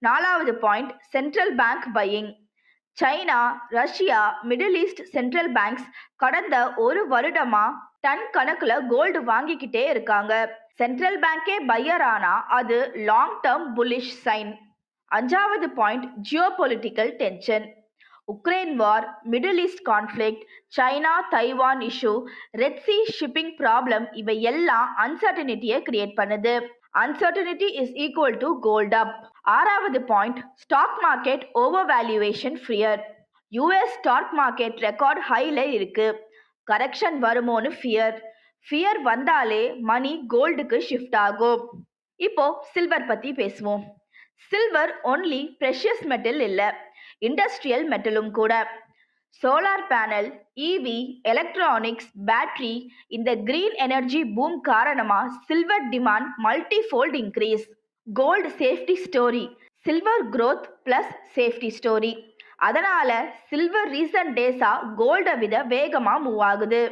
4வது point central bank buying. China, Russia, Middle East central banks கடந்த ஒரு வருடமா டன் கணக்குல கோல்டு வாங்கிக்கிட்டே இருக்காங்க. சென்ட்ரல் பேங்கே பையர் ஆனா அது லாங் டேர்ம் புல்லிஷ் சைன். 5வது point geopolitical tension. Ukraine war, middle east conflict, China Taiwan issue, red sea shipping problem இவை எல்லாம் அன்சர்டனிட்டியை கிரியேட் பண்ணுது. Uncertainty is equal to gold up. 6வது point stock market over valuation fear. US stock market record ஹைல இருக்கு. Correction வருமோன்னு fear வந்தாலே மணி கோல்டுக்கு shift ஆகும். இப்போ சில்வர் பத்தி பேசுவோம். சில்வர் ஒன்லி ப்ரெஷியஸ் மெட்டல் இல்ல, இண்டஸ்ட்ரியல் மெட்டலும் கூட. Solar panel, EV, electronics, battery இந்த கிரீன் எனர்ஜி பூம் காரணமா silver demand multifold increase. Gold safety story. Silver growth plus safety story. அதனால சில்வர் ரீசன்ட் டேஸா கோல்டை விட வேகமா மூவ் ஆகுது.